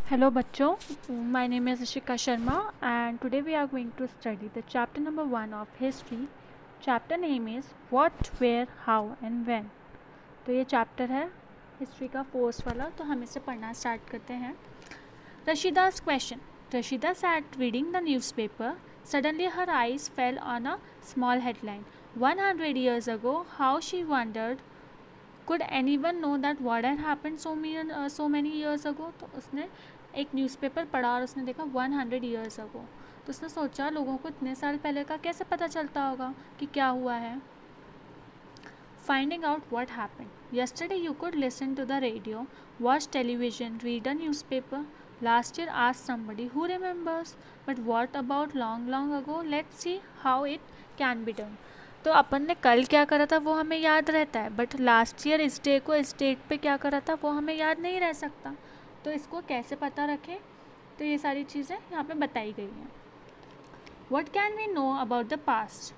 Hello बच्चों, my name is Ishika Sharma and today we are going to study the chapter number 1 of history. Chapter name is What, Where, How and When. तो ये chapter है history का fourth वाला, तो हम इसे पढ़ना स्टार्ट करते हैं. Rashida's question. Rashida sat reading the newspaper. Suddenly her eyes fell on a small headline. 100 years ago, how she wondered, could anyone know that what had happened so many years ago. तो उसने एक newspaper पढ़ा और उसने देखा 100 years ago. तो उसने सोचा लोगों को इतने साल पहले का कैसे पता चलता होगा कि क्या हुआ है. Finding out what happened. Yesterday you could listen to the radio, watch television, read a newspaper. Last year ask somebody who remembers. But what about long ago? Let's see how it can be done. तो अपन ने कल क्या करा था वो हमें याद रहता है, बट लास्ट ईयर इस डे को इस डेट पे क्या करा था वो हमें याद नहीं रह सकता. तो इसको कैसे पता रखें, तो ये सारी चीज़ें यहाँ पे बताई गई हैं. What can we know about the past?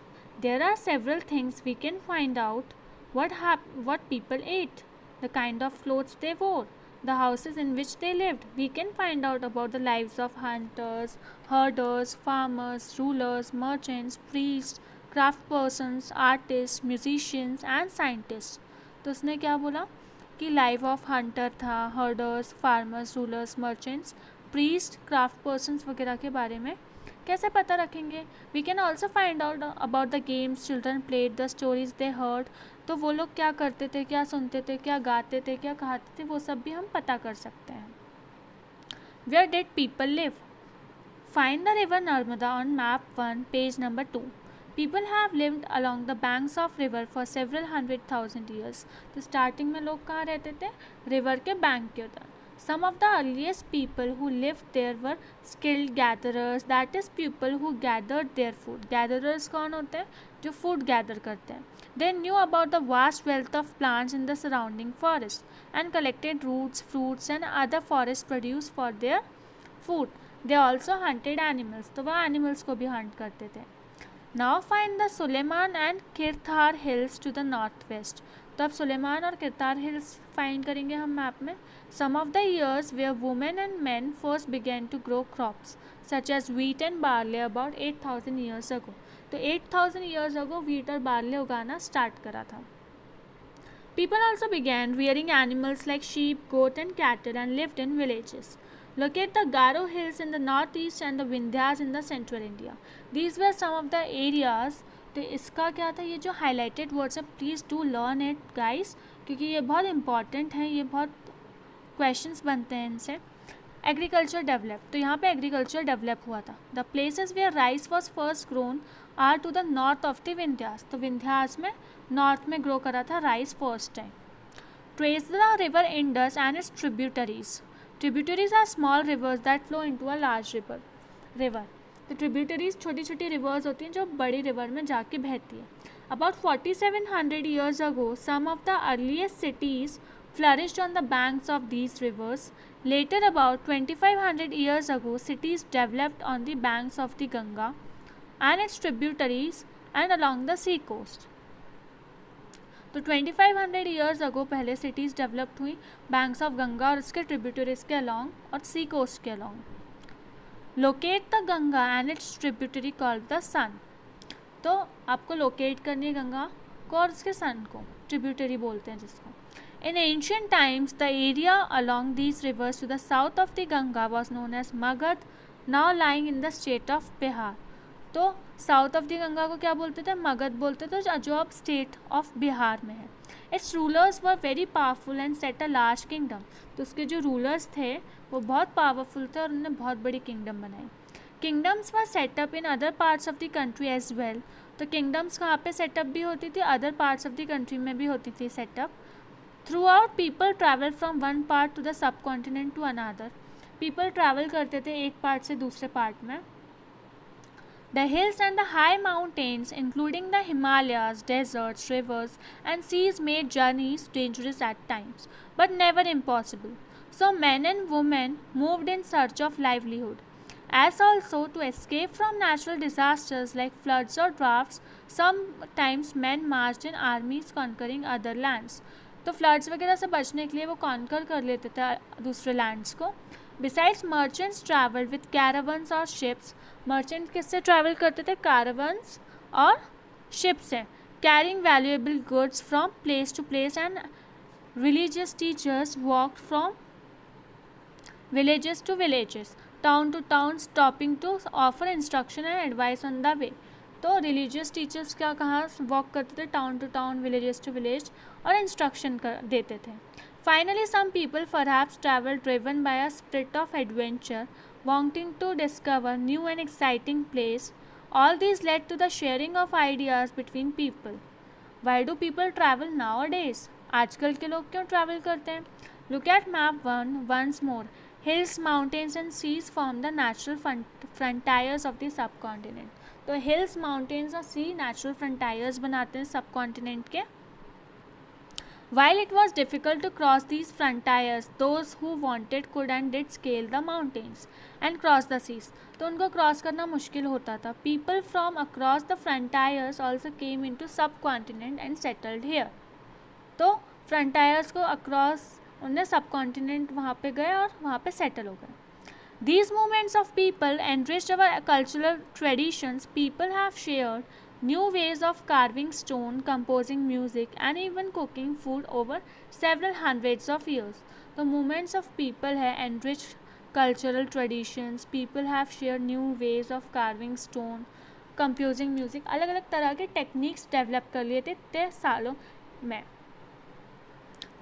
There are several things we can find out. What people ate, the kind of clothes they wore, the houses in which they lived. We can find out about the lives of hunters, herders, farmers, rulers, merchants, priests, craft persons, artist, musicians and scientist. तो उसने क्या बोला कि life of hunter था, herders, farmers, rulers, merchants, priest, craft persons वगैरह के बारे में कैसे पता रखेंगे. We can also find out about the games children played, the stories they heard. तो वो लोग क्या करते थे, क्या सुनते थे, क्या गाते थे, क्या कहते थे, वो सब भी हम पता कर सकते हैं. Where did people live? Find the river Narmada on map 1 page number 2. People have lived along the banks of river for several 100,000 years. तो स्टार्टिंग में लोग कहाँ रहते थे, रिवर के बैंक के उधर. Some of the earliest people who lived there were skilled gatherers, that is people who gathered their food. Gatherers कौन होते हैं, जो food gather करते हैं. They knew about the vast wealth of plants in the surrounding forest and collected roots, fruits and other forest produce for their food. They also hunted animals. तो वह animals को भी hunt करते थे. Now find the Suleiman and Kirthar hills to the northwest. तो अब सुलेमान और Kirtar hills find करेंगे हम मैप में. Some of the years where women and men first began to grow crops such as wheat and barley about 8,000 years ago. तो 8,000 years ago wheat और barley उगाना start करा था. People also began rearing animals like sheep, goat and cattle and lived in villages. Locate the Garo hills in the northeast and the Vindhyas in the central India. These were some of the areas. तो इसका क्या था, ये जो highlighted words है, please do learn it guys, क्योंकि ये बहुत important है, ये बहुत questions बनते हैं इनसे. Agriculture developed. तो यहाँ पे agriculture develop हुआ था. The places where rice was first grown are to the north of the Vindhyas. तो विंध्यास में north में grow करा था rice first time. Trace the river Indus and its tributaries. Tributaries are small rivers that flow into a large river. तो tributaries छोटी छोटी rivers होती हैं जो बड़ी river में जाके बहती है. About 4,700 years ago, some of the earliest cities flourished on the banks of these rivers. Later, about 2,500 years ago, cities developed on the banks of the Ganga and its tributaries and along the sea coast. तो 2,500 years ago पहले cities developed हुई banks of Ganga और उसके tributaries के along और sea coast के along. Locate the Ganga and its tributary called the Son. तो आपको लोकेट करनी है गंगा को और उसके सन को, ट्रिब्यूटरी बोलते हैं जिसको. In ancient times the area along these rivers to the south of the Ganga was known as Magadh, now lying in the state of Bihar. तो साउथ ऑफ द गंगा को क्या बोलते थे, मगध बोलते थे, जो अब स्टेट ऑफ बिहार में है. It's rulers were very powerful and set a large kingdom. तो उसके जो रूलर्स थे वो बहुत पावरफुल थे और उन्होंने बहुत बड़ी किंगडम बनाई. Kingdoms were set up in other parts of the country as well. तो किंगडम्स कहाँ पे सेटअप भी होती थी, other parts of the country में भी होती थी set up. Throughout people travel from one part to the subcontinent to another. People travel करते थे एक पार्ट से दूसरे पार्ट में. The hills and the high mountains, including the Himalayas, deserts, rivers, and seas, made journeys dangerous at times, but never impossible. So men and women moved in search of livelihood. As also to escape from natural disasters like floods or droughts, sometimes men marched in armies conquering other lands. तो floods वगैरह से बचने के लिए वो conquer कर लेते थे दूसरे लैंड्स को. Besides, merchants traveled with caravans or ships. Merchant किससे ट्रैवल करते थे? caravans और शिप से, carrying valuable goods from place to place, and religious teachers walked from villages to villages, town to town, stopping to offer instruction and advice on the way. तो religious teachers क्या कहाँ walk करते थे? Town to town, villages to village, और instruction देते थे. Finally, some people perhaps travel driven by a spirit of adventure, wanting to discover new and exciting place. All these led to the sharing of ideas between people. Why do people travel nowadays? आजकल के लोग क्यों travel करते हैं? Look at map 1 once more. Hills, mountains and seas form the natural frontiers of the subcontinent. तो hills, mountains और sea natural frontiers बनाते हैं subcontinent के. While it was difficult to cross these frontiers, those who wanted could and did scale the mountains and cross the seas. तो उनको cross करना मुश्किल होता था. People from across the frontiers also came into subcontinent and settled here. तो frontiers को across उनने subcontinent वहाँ पे गए और वहाँ पे settle हो गए. These movements of people enriched our cultural traditions. People have shared new ways of carving stone, composing music, and even cooking food over several hundreds of years. The movements of people have enriched cultural traditions. People have shared new ways of carving stone, composing music. अलग अलग तरह के techniques develop कर लिए थे इतने सालों में.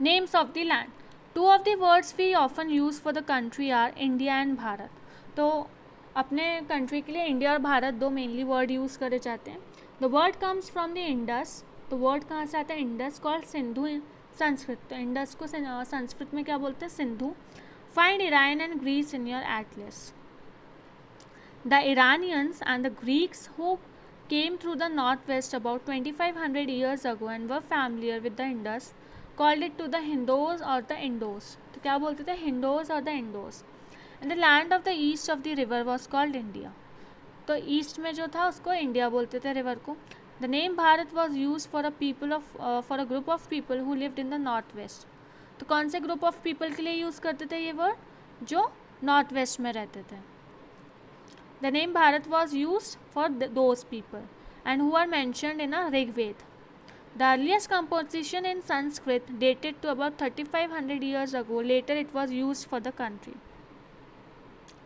Names of the land. Two of the words we often use for the country are India and Bharat. तो अपने कंट्री के लिए इंडिया और भारत दो मेनली वर्ड यूज़ करे जाते हैं. The word comes from the Indus. तो वर्ड कहाँ से आता है? इंडस, कॉल्ड सिंधु इन संस्कृत. तो इंडस को संस्कृत में क्या बोलते हैं? Sindhu. Find Iran and Greece in your atlas. The Iranians and the Greeks who came through the northwest about 2500 years ago and were familiar with the Indus called it to the Hindos or the Indos. तो क्या बोलते थे? Hindos or the Indos. And the land of the east of the river was called India. तो east में जो था उसको India बोलते थे रिवर को. The name Bharat was used for a group of people who lived in the north west. तो कौन से ग्रुप ऑफ पीपल के लिए यूज़ करते थे ये वर्ड? जो नॉर्थ वेस्ट में रहते थे. The name Bharat was used for those people and who are mentioned in a Rigveda. The earliest composition in Sanskrit dated to about 3500 years ago. Later it was used for the country.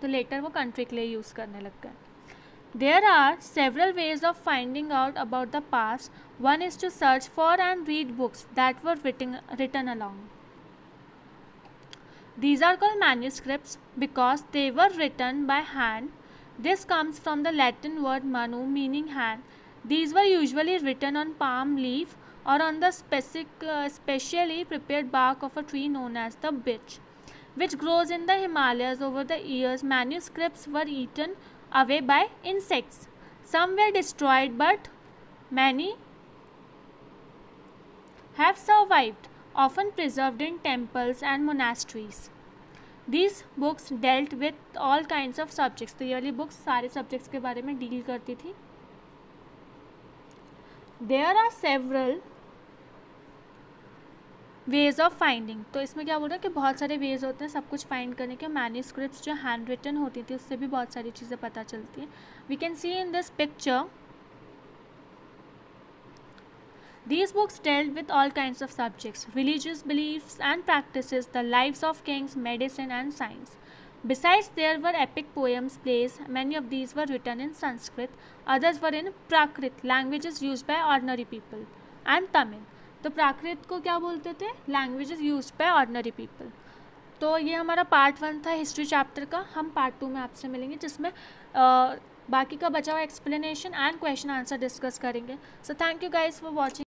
तो later वो country के लिए use करने लग गए. There are several ways of finding out about the past. One is to search for and read books that were written along. These are called manuscripts because they were written by hand. This comes from the Latin word manu, meaning hand. These were usually written on palm leaf or on the specially prepared bark of a tree known as the beech, which grows in the Himalayas. Over the years, manuscripts were eaten away by insects. Some were destroyed, but many have survived, often preserved in temples and monasteries. These books dealt with all kinds of subjects. तो ये वाली books सारे subjects के बारे में deal करती थी. There are several ways of finding. तो इसमें क्या बोल रहा है कि बहुत सारे वेज होते हैं सब कुछ फाइंड करने के. मैन्यूस्क्रिप्ट्स जो हैंड रिटन होती थी उससे भी बहुत सारी चीज़ें पता चलती हैं. We can see in this picture these books dealt with all kinds of subjects: religious beliefs and practices, the lives of kings, medicine and science. Besides, there were epic poems, plays. Many of these were written in Sanskrit. Others were in Prakrit, languages used by ordinary people, and Tamil. तो प्राकृत को क्या बोलते थे? Languages used by ordinary people. तो ये हमारा part 1 था history chapter का. हम पार्ट 2 में आपसे मिलेंगे जिसमें बाकी का बचा हुआ explanation and question answer discuss करेंगे. So thank you guys for watching.